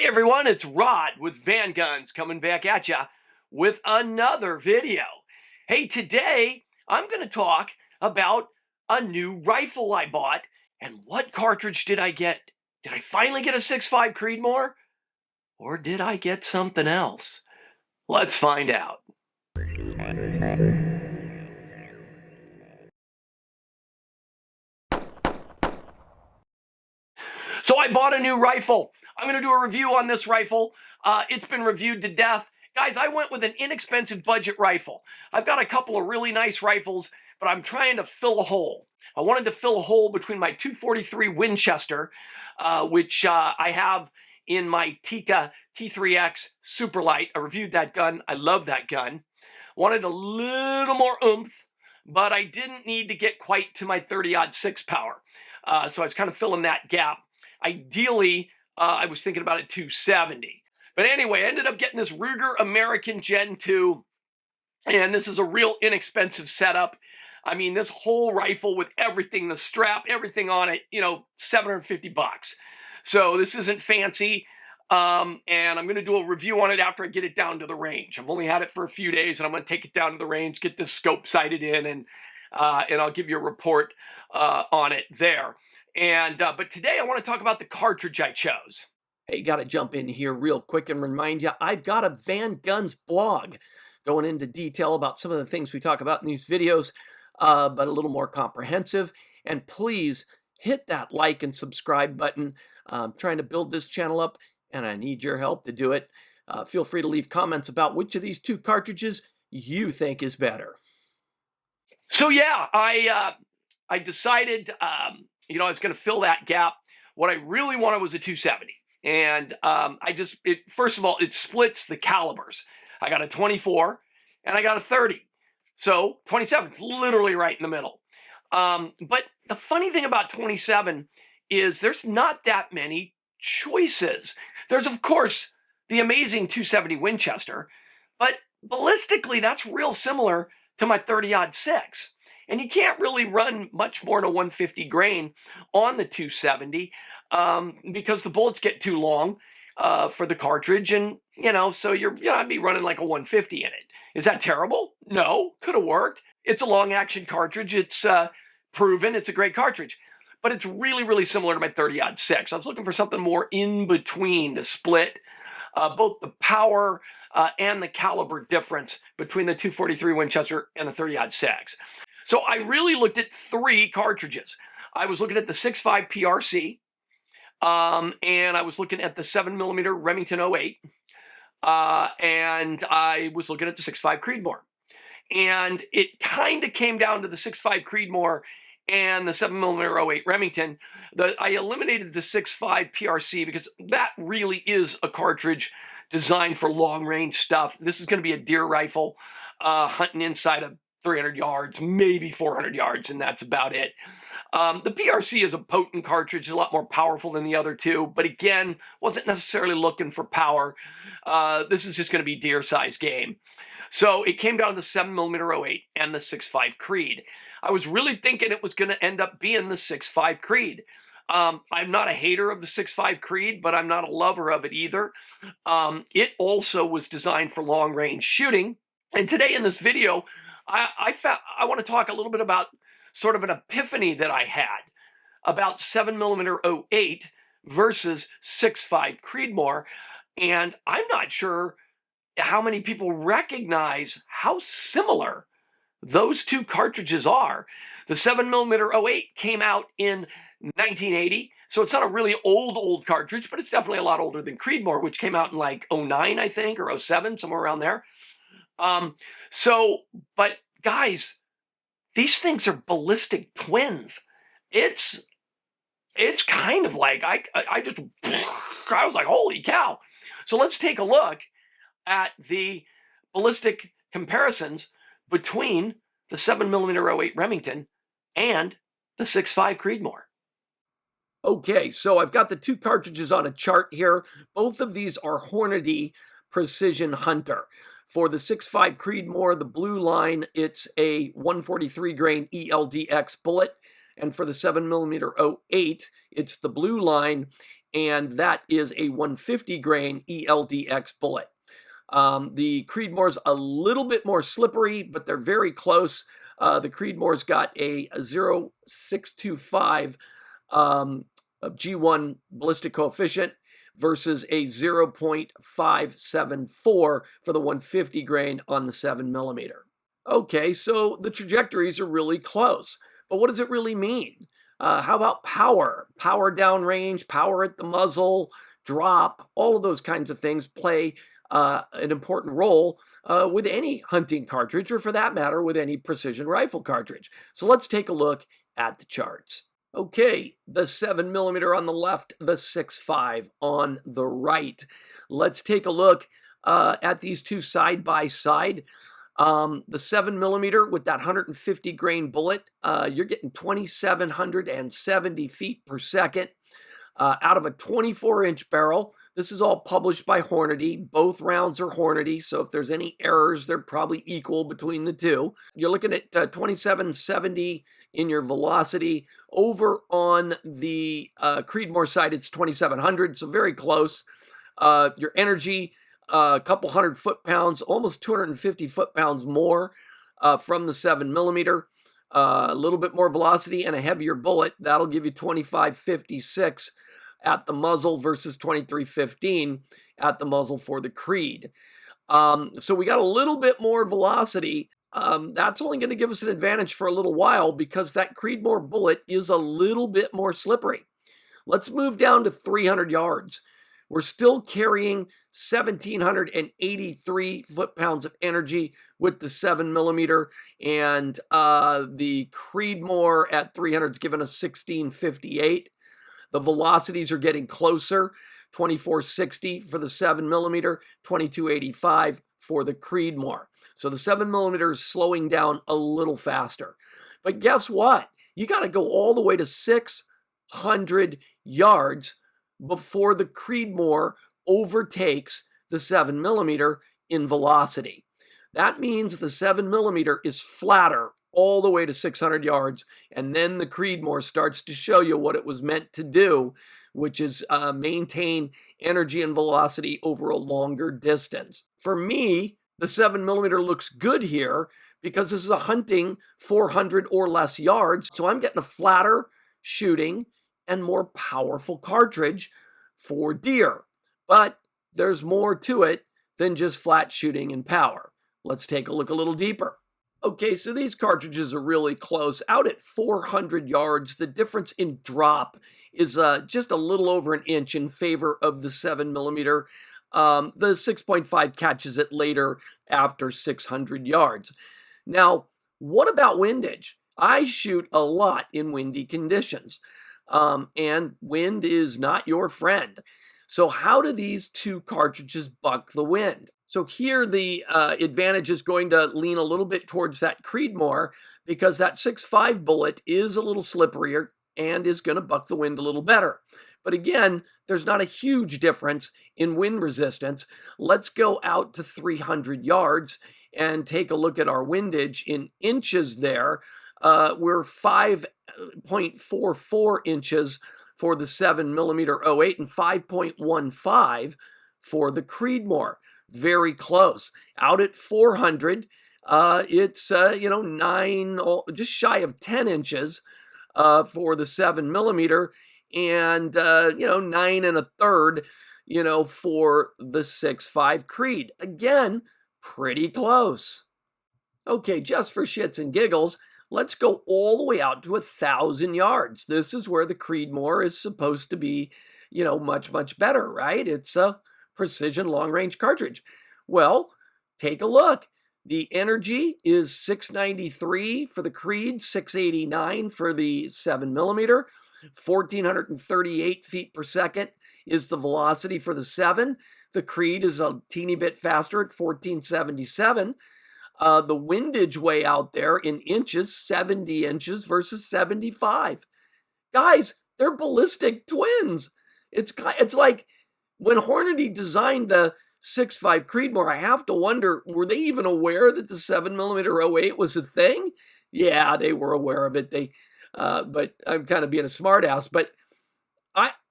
Hey everyone, it's Rod with VANGUNS coming back at ya with another video. Hey, today I'm going to talk about a new rifle I bought and what cartridge did I get? Did I finally get a 6.5 Creedmoor? Or did I get something else? Let's find out. So I bought a new rifle. I'm going to do a review on this rifle. It's been reviewed to death. Guys, I went with an inexpensive budget rifle. I've got a couple of really nice rifles, but I'm trying to fill a hole. I wanted to fill a hole between my 243 Winchester, which I have in my Tikka T3X Superlight. I reviewed that gun. I love that gun. Wanted a little more oomph, but I didn't need to get quite to my 30-06 power. So I was kind of filling that gap. Ideally, I was thinking about a 270. But anyway, I ended up getting this Ruger American Gen 2, and this is a real inexpensive setup. I mean, this whole rifle with everything, the strap, everything on it, you know, $750. So this isn't fancy, and I'm going to do a review on it after I get it down to the range. I've only had it for a few days, and I'm going to take it down to the range, get this scope sighted in, and I'll give you a report on it there. But today I want to talk about the cartridge I chose. Hey, got to jump in here real quick and remind you, I've got a VANGUNS blog going into detail about some of the things we talk about in these videos, but a little more comprehensive. And please hit that like and subscribe button. I'm trying to build this channel up, and I need your help to do it. Feel free to leave comments about which of these two cartridges you think is better. So yeah, I decided, you know, I was going to fill that gap. What I really wanted was a 270. And first of all, it splits the calibers. I got a 24 and I got a 30. So 27 is literally right in the middle. But the funny thing about 27 is there's not that many choices. There's, of course, the amazing 270 Winchester, but ballistically, that's real similar to my 30-06. And you can't really run much more than a 150 grain on the 270 because the bullets get too long for the cartridge, and you know, so I'd be running like a 150 in it. Is that terrible? No, could have worked. It's a long action cartridge. It's proven. It's a great cartridge, but it's really, really similar to my 30-06. I was looking for something more in between to split both the power and the caliber difference between the 243 Winchester and the 30-06. So I really looked at three cartridges. I was looking at the 6.5 PRC, and I was looking at the 7mm Remington 08, and I was looking at the 6.5 Creedmoor. And it kind of came down to the 6.5 Creedmoor and the 7mm 08 Remington. I eliminated the 6.5 PRC because that really is a cartridge designed for long-range stuff. This is going to be a deer rifle, hunting inside of 300 yards, maybe 400 yards, and that's about it. The PRC is a potent cartridge, a lot more powerful than the other two, but again, wasn't necessarily looking for power. This is just going to be deer-sized game. So it came down to the 7mm 08 and the 6.5 Creed. I was really thinking it was going to end up being the 6.5 Creed. I'm not a hater of the 6.5 Creed, but I'm not a lover of it either. It also was designed for long-range shooting, and today in this video, I want to talk a little bit about sort of an epiphany that I had about 7mm 08 versus 6.5 Creedmoor, and I'm not sure how many people recognize how similar those two cartridges are. The 7mm 08 came out in 1980, so it's not a really old cartridge, but it's definitely a lot older than Creedmoor, which came out in like 09, I think, or 07, somewhere around there. But guys, these things are ballistic twins. It's kind of like, I was like, holy cow. So let's take a look at the ballistic comparisons between the 7mm 08 Remington and the 6.5 Creedmoor. Okay, so I've got the two cartridges on a chart here. Both of these are Hornady Precision Hunter. For the 6.5 Creedmoor, the blue line, it's a 143 grain ELDX bullet. And for the 7mm 08, it's the blue line, and that is a 150 grain ELDX bullet. The Creedmoor's a little bit more slippery, but they're very close. The Creedmoor's got a 0.625 G1 ballistic coefficient versus a 0.574 for the 150 grain on the 7mm. Okay, so the trajectories are really close, but what does it really mean? How about power? Power downrange, power at the muzzle, drop, all of those kinds of things play an important role with any hunting cartridge, or for that matter, with any precision rifle cartridge. So let's take a look at the charts. Okay, the 7mm on the left, the 6.5 on the right. Let's take a look at these two side by side. The 7mm with that 150 grain bullet, you're getting 2,770 feet per second out of a 24-inch barrel. This is all published by Hornady. Both rounds are Hornady, so if there's any errors, they're probably equal between the two. You're looking at 2,770 in your velocity. Over on the Creedmoor side, it's 2,700, so very close. Your energy, a couple hundred foot-pounds, almost 250 foot-pounds more from the 7mm. A little bit more velocity and a heavier bullet. That'll give you 2,556 at the muzzle versus 2315 at the muzzle for the Creed. So we got a little bit more velocity. That's only going to give us an advantage for a little while because that Creedmoor bullet is a little bit more slippery. Let's move down to 300 yards. We're still carrying 1,783 foot-pounds of energy with the 7mm, and the Creedmoor at 300 is giving us 1,658. The velocities are getting closer, 2,460 for the 7mm, 2,285 for the Creedmoor. So the 7mm is slowing down a little faster. But guess what? You got to go all the way to 600 yards before the Creedmoor overtakes the 7mm in velocity. That means the 7mm is flatter all the way to 600 yards, and then the Creedmoor starts to show you what it was meant to do, which is maintain energy and velocity over a longer distance. For me, the 7mm looks good here because this is a hunting 400 or less yards, so I'm getting a flatter shooting and more powerful cartridge for deer. But there's more to it than just flat shooting and power. Let's take a look a little deeper. Okay, so these cartridges are really close. Out at 400 yards, the difference in drop is just a little over an inch in favor of the 7mm. The 6.5 catches it later after 600 yards. Now, what about windage? I shoot a lot in windy conditions, and wind is not your friend. So how do these two cartridges buck the wind? So here the advantage is going to lean a little bit towards that Creedmoor because that 6.5 bullet is a little slipperier and is going to buck the wind a little better. But again, there's not a huge difference in wind resistance. Let's go out to 300 yards and take a look at our windage in inches there. We're 5.44 inches for the 7mm 08 and 5.15 for the Creedmoor. Very close. Out at 400, it's, 9, just shy of 10 inches for the 7mm and, 9 1/3, for the 6.5 Creed. Again, pretty close. Okay, just for shits and giggles, let's go all the way out to 1,000 yards. This is where the Creedmoor is supposed to be, much, much better, right? It's a precision long-range cartridge. Well, take a look. The energy is 693 for the Creed, 689 for the 7mm, 1,438 feet per second is the velocity for the 7. The Creed is a teeny bit faster at 1,477. The windage way out there in inches, 70 inches versus 75. Guys, they're ballistic twins. It's like when Hornady designed the 6.5 Creedmoor, I have to wonder, were they even aware that the 7mm 08 was a thing? Yeah, they were aware of it. But I'm kind of being a smartass. But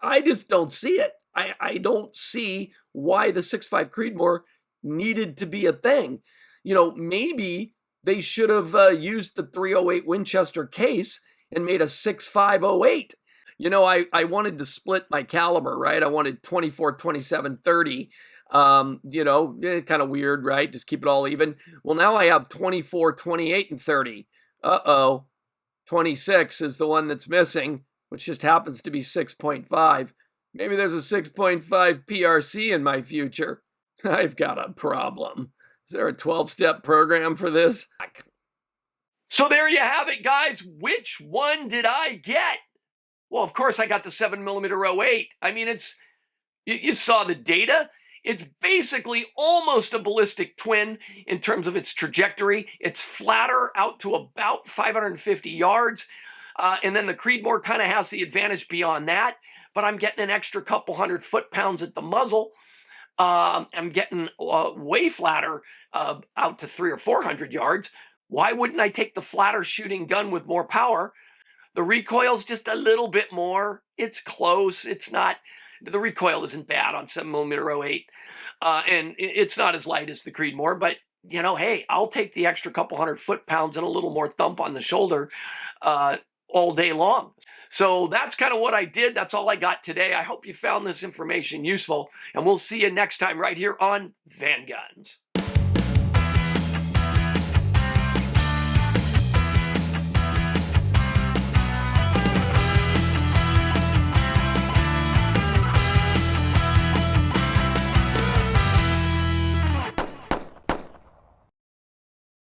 I just don't see it. I don't see why the 6.5 Creedmoor needed to be a thing. You know, maybe they should have used the 308 Winchester case and made a 6.508. You know, I wanted to split my caliber, right? I wanted 24, 27, 30. You know, kind of weird, right? Just keep it all even. Well, now I have 24, 28, and 30. Uh-oh. 26 is the one that's missing, which just happens to be 6.5. Maybe there's a 6.5 PRC in my future. I've got a problem. Is there a 12-step program for this? So there you have it, guys. Which one did I get? Well, of course, I got the 7mm 08. I mean, you saw the data. It's basically almost a ballistic twin in terms of its trajectory. It's flatter out to about 550 yards. And then the Creedmoor kind of has the advantage beyond that. But I'm getting an extra couple hundred foot-pounds at the muzzle. I'm getting way flatter out to 300 or 400 yards. Why wouldn't I take the flatter shooting gun with more power? The recoil's just a little bit more. It's close. It's not, the recoil isn't bad on 7mm 08. And it's not as light as the Creedmoor, but you know, hey, I'll take the extra couple hundred foot-pounds and a little more thump on the shoulder all day long. So that's kind of what I did. That's all I got today. I hope you found this information useful, and we'll see you next time right here on VANGUNS.